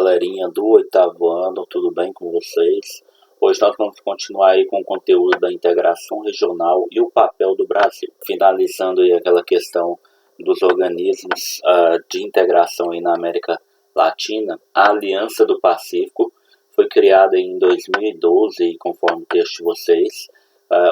galerinha do oitavo ano, tudo bem com vocês? Hoje nós vamos continuar aí com o conteúdo da integração regional e o papel do Brasil, finalizando aí aquela questão dos organismos de integração aí na América Latina. A Aliança do Pacífico foi criada em 2012, e conforme o texto de vocês,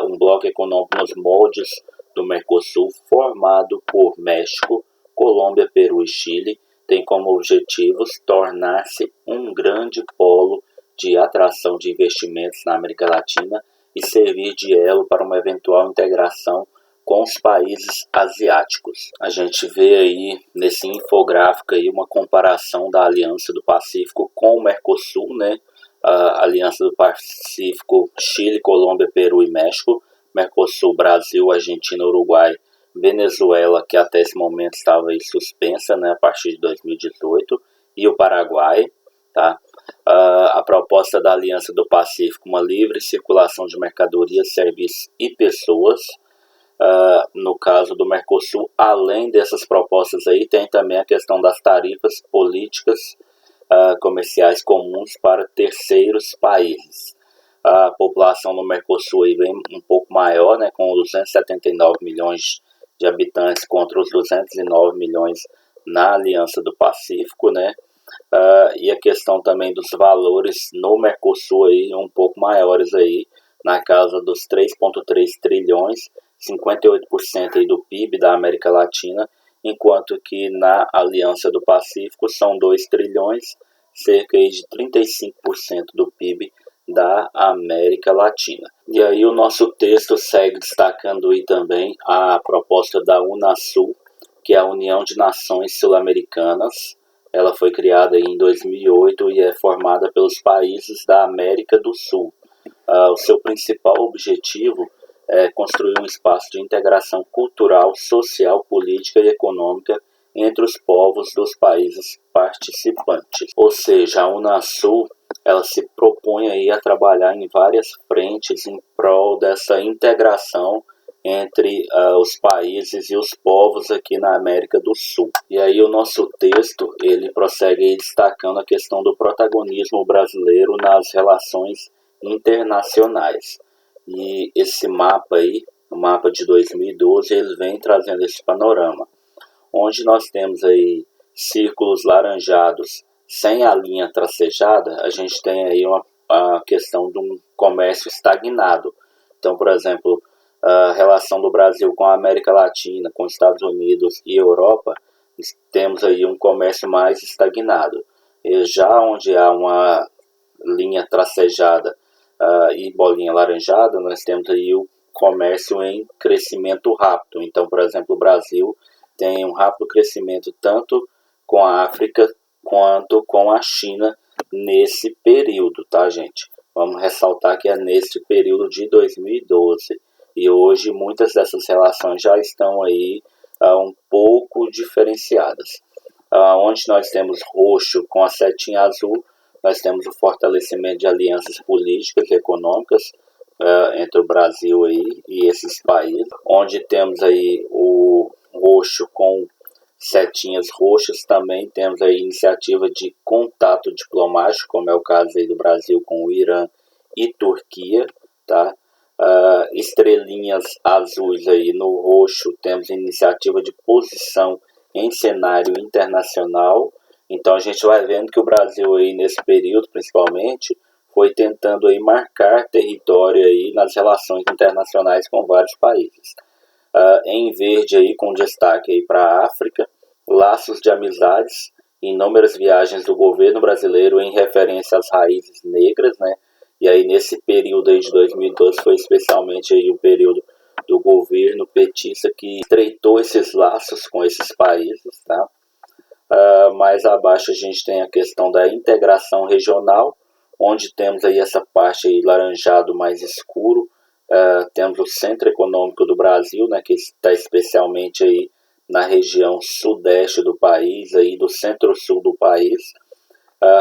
um bloco econômico nos moldes do Mercosul, formado por México, Colômbia, Peru e Chile, tem como objetivos tornar-se um grande polo de atração de investimentos na América Latina e servir de elo para uma eventual integração com os países asiáticos. A gente vê aí nesse infográfico aí uma comparação da Aliança do Pacífico com o Mercosul, né? A Aliança do Pacífico, Chile, Colômbia, Peru e México. Mercosul, Brasil, Argentina, Uruguai, Venezuela, que até esse momento estava aí suspensa, né, a partir de 2018, e o Paraguai, tá? A proposta da Aliança do Pacífico, uma livre circulação de mercadorias, serviços e pessoas. No caso do Mercosul, além dessas propostas aí, tem também a questão das tarifas políticas comerciais comuns para terceiros países. A população no Mercosul aí vem um pouco maior, né, com 279 milhões de habitantes contra os 209 milhões na Aliança do Pacífico, né? E a questão também dos valores no Mercosul aí um pouco maiores aí, na casa dos 3,3 trilhões, 58% aí do PIB da América Latina, enquanto que na Aliança do Pacífico são 2 trilhões, cerca aí de 35% do PIB da América Latina. E aí o nosso texto segue destacando aí também a proposta da Unasul, que é a União de Nações Sul-Americanas. Ela foi criada em 2008 e é formada pelos países da América do Sul. O seu principal objetivo é construir um espaço de integração cultural, social, política e econômica entre os povos dos países participantes. Ou seja, a Unasul ela se propõe aí a trabalhar em várias frentes em prol dessa integração entre os países e os povos aqui na América do Sul. E aí o nosso texto ele prossegue aí destacando a questão do protagonismo brasileiro nas relações internacionais. E esse mapa aí, o mapa de 2012, ele vem trazendo esse panorama, onde nós temos aí círculos laranjados sem a linha tracejada. A gente tem aí a questão de um comércio estagnado. Então, por exemplo, a relação do Brasil com a América Latina, com os Estados Unidos e Europa, temos aí um comércio mais estagnado. E já onde há uma linha tracejada e bolinha laranjada, nós temos aí o comércio em crescimento rápido. Então, por exemplo, o Brasil tem um rápido crescimento tanto com a África quanto com a China nesse período, tá, gente? Vamos ressaltar que é nesse período de 2012. E hoje muitas dessas relações já estão aí um pouco diferenciadas. Onde nós temos roxo com a setinha azul, nós temos o fortalecimento de alianças políticas e econômicas entre o Brasil aí e esses países. Onde temos aí o roxo com setinhas roxas, também temos a iniciativa de contato diplomático, como é o caso aí do Brasil com o Irã e Turquia, tá? Estrelinhas azuis aí no roxo, temos a iniciativa de posição em cenário internacional. Então a gente vai vendo que o Brasil aí nesse período, principalmente, foi tentando aí marcar território aí nas relações internacionais com vários países. Em verde aí com destaque aí para a África, laços de amizades, inúmeras viagens do governo brasileiro em referência às raízes negras, né? E aí nesse período aí de 2012 foi especialmente aí o período do governo petista que estreitou esses laços com esses países, tá? Mais abaixo a gente tem a questão da integração regional, onde temos aí essa parte aí laranjado mais escuro. Temos o centro econômico do Brasil, né, que está especialmente aí na região sudeste do país, aí do centro-sul do país.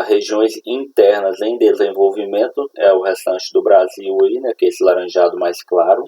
Regiões internas em desenvolvimento é o restante do Brasil aí, né, que é esse laranjado mais claro.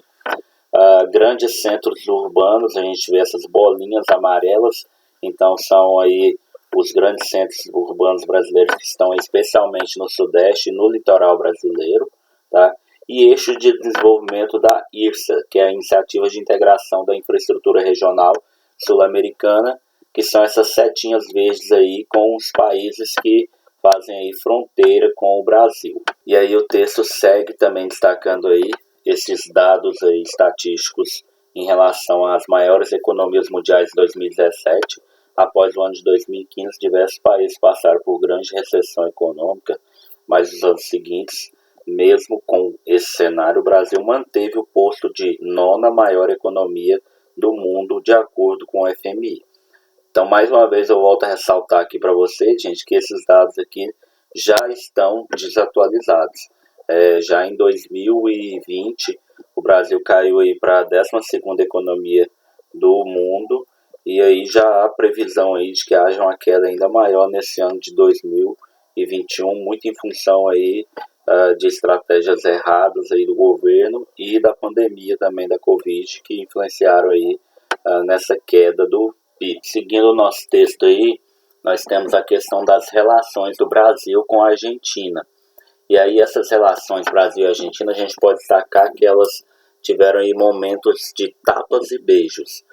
Grandes centros urbanos, a gente vê essas bolinhas amarelas, então são aí os grandes centros urbanos brasileiros que estão especialmente no Sudeste e no litoral brasileiro, tá? E eixo de desenvolvimento da IRSA, que é a Iniciativa de Integração da Infraestrutura Regional Sul-Americana, que são essas setinhas verdes aí com os países que fazem aí fronteira com o Brasil. E aí o texto segue também destacando aí esses dados aí estatísticos em relação às maiores economias mundiais de 2017. Após o ano de 2015, diversos países passaram por grande recessão econômica, mas nos anos seguintes, mesmo com esse cenário, o Brasil manteve o posto de nona maior economia do mundo, de acordo com o FMI. Então, mais uma vez, eu volto a ressaltar aqui para vocês, gente, que esses dados aqui já estão desatualizados. Já em 2020, o Brasil caiu aí para a 12ª economia do mundo, e aí já há previsão aí de que haja uma queda ainda maior nesse ano de 2021, muito em função aí de estratégias erradas aí do governo e da pandemia também da Covid, que influenciaram aí nessa queda do PIB. Seguindo o nosso texto aí, nós temos a questão das relações do Brasil com a Argentina. E aí essas relações Brasil e Argentina, a gente pode destacar que elas tiveram aí momentos de tapas e beijos.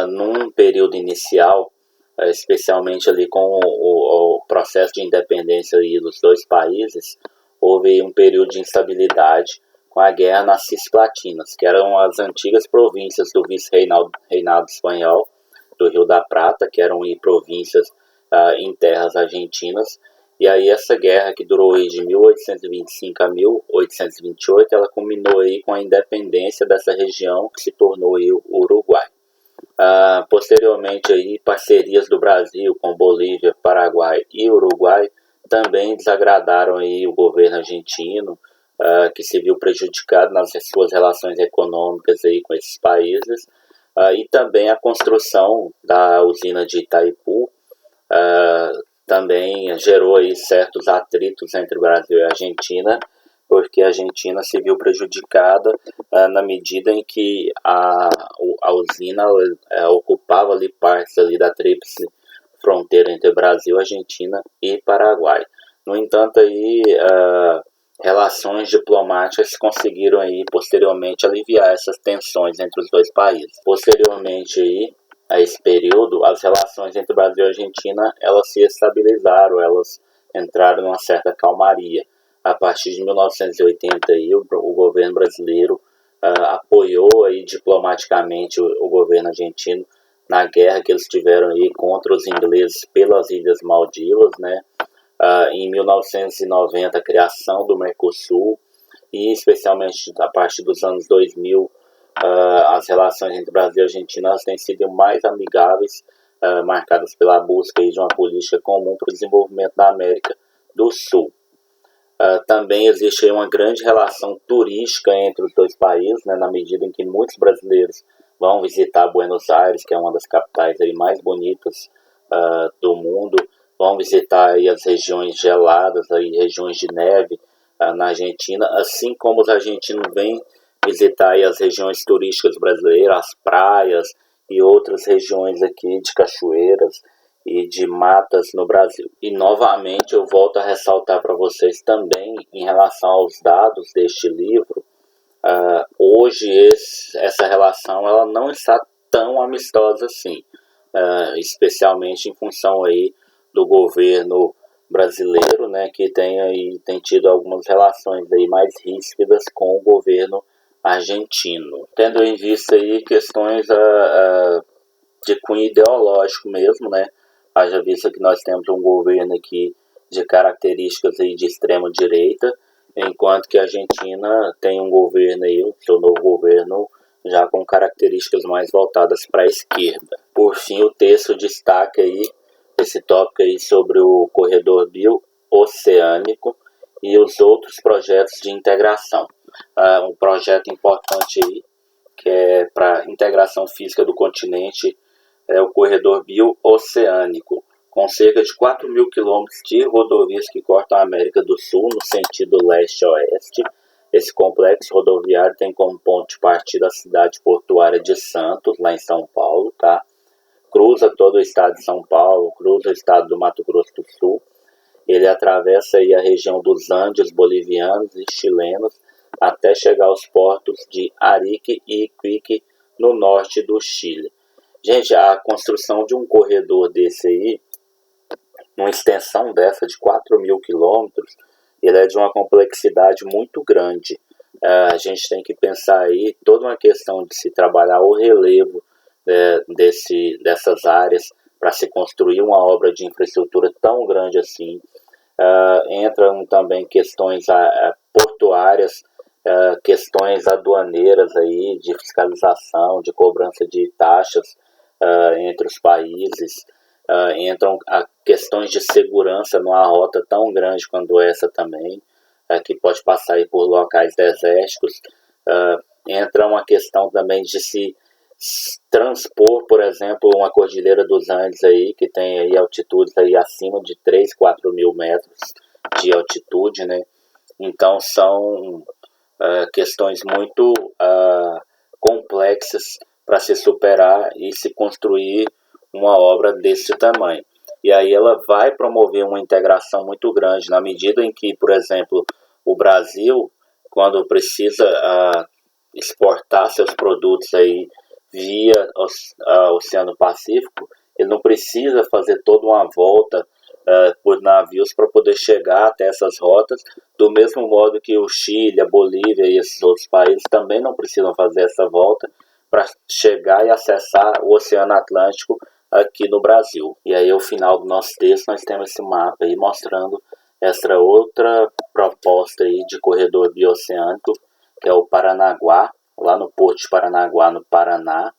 Num período inicial, especialmente ali com o processo de independência aí dos dois países, houve um período de instabilidade com a guerra nas Cisplatinas, que eram as antigas províncias do vice-reinado espanhol do Rio da Prata, que eram províncias em terras argentinas. E aí essa guerra, que durou aí de 1825 a 1828, ela culminou aí com a independência dessa região, que se tornou aí o Uruguai. Posteriormente aí, parcerias do Brasil com Bolívia, Paraguai e Uruguai também desagradaram aí o governo argentino, que se viu prejudicado nas suas relações econômicas aí com esses países, e também a construção da usina de Itaipu também gerou aí certos atritos entre o Brasil e a Argentina, porque a Argentina se viu prejudicada na medida em que a usina ocupava ali partes ali da tríplice fronteira entre Brasil, Argentina e Paraguai. No entanto, aí relações diplomáticas conseguiram aí posteriormente aliviar essas tensões entre os dois países. Posteriormente aí, a esse período, as relações entre Brasil e Argentina, elas se estabilizaram, elas entraram numa certa calmaria. A partir de 1980, aí, o governo brasileiro apoiou aí diplomaticamente o governo argentino na guerra que eles tiveram aí contra os ingleses pelas Ilhas Maldivas, né? Em 1990, a criação do Mercosul, e especialmente a partir dos anos 2000, as relações entre Brasil e Argentina têm sido mais amigáveis, marcadas pela busca aí de uma política comum para o desenvolvimento da América do Sul. Também existe aí uma grande relação turística entre os dois países, né, na medida em que muitos brasileiros vão visitar Buenos Aires, que é uma das capitais aí mais bonitas do mundo, vão visitar aí as regiões geladas, aí, regiões de neve na Argentina, assim como os argentinos vêm visitar aí as regiões turísticas brasileiras, as praias e outras regiões aqui de cachoeiras e de matas no Brasil. E novamente eu volto a ressaltar para vocês também, em relação aos dados deste livro, hoje essa relação ela não está tão amistosa assim, especialmente em função aí do governo brasileiro, né, que tem tido algumas relações aí mais ríspidas com o governo argentino, tendo em vista aí questões de cunho ideológico mesmo, né? Haja vista que nós temos um governo aqui de características aí de extrema direita, enquanto que a Argentina tem um governo aí, o seu novo governo, já com características mais voltadas para a esquerda. Por fim, o texto destaca aí esse tópico aí sobre o corredor bioceânico e os outros projetos de integração. Um projeto importante aí, que é para integração física do continente, é o corredor bioceânico, com cerca de 4.000 quilômetros de rodovias que cortam a América do Sul no sentido leste-oeste. Esse complexo rodoviário tem como ponto de partida a cidade portuária de Santos, lá em São Paulo, tá? cruza todo o estado de São Paulo, cruza o estado do Mato Grosso do Sul. Ele atravessa aí a região dos Andes bolivianos e chilenos até chegar aos portos de Arique e Iquique, no norte do Chile. Gente, a construção de um corredor desse aí, uma extensão dessa de 4.000 quilômetros, ele é de uma complexidade muito grande. A gente tem que pensar aí toda uma questão de se trabalhar o relevo dessas áreas para se construir uma obra de infraestrutura tão grande assim. Entram também questões portuárias, questões aduaneiras aí, de fiscalização, de cobrança de taxas entre os países. Entram questões de segurança numa rota tão grande quanto essa também, que pode passar aí por locais desérticos. Entra uma questão também de se transpor, por exemplo, uma cordilheira dos Andes aí, que tem aí altitudes aí acima de 3, 4 mil metros de altitude, né? Então são questões muito complexas para se superar e se construir uma obra desse tamanho. E aí ela vai promover uma integração muito grande, na medida em que, por exemplo, o Brasil, quando precisa exportar seus produtos aí via Oceano Pacífico, ele não precisa fazer toda uma volta por navios para poder chegar até essas rotas, do mesmo modo que o Chile, a Bolívia e esses outros países também não precisam fazer essa volta para chegar e acessar o Oceano Atlântico aqui no Brasil. E aí, ao final do nosso texto, nós temos esse mapa aí mostrando essa outra proposta aí de corredor bioceânico, que é o Paranaguá, lá no Porto de Paranaguá, no Paraná,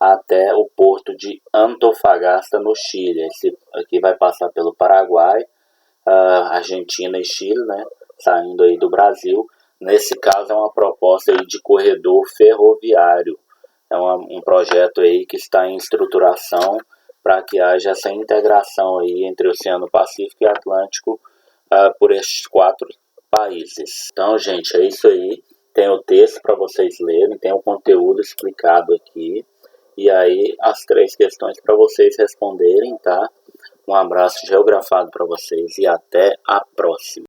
até o porto de Antofagasta, no Chile. Esse aqui vai passar pelo Paraguai, Argentina e Chile, né, saindo aí do Brasil. Nesse caso é uma proposta aí de corredor ferroviário. É um projeto aí que está em estruturação para que haja essa integração aí entre o Oceano Pacífico e Atlântico por estes 4 países. Então, gente, é isso aí. Tem o texto para vocês lerem, tem o conteúdo explicado aqui. E aí as 3 questões para vocês responderem, tá? Um abraço geografado para vocês e até a próxima.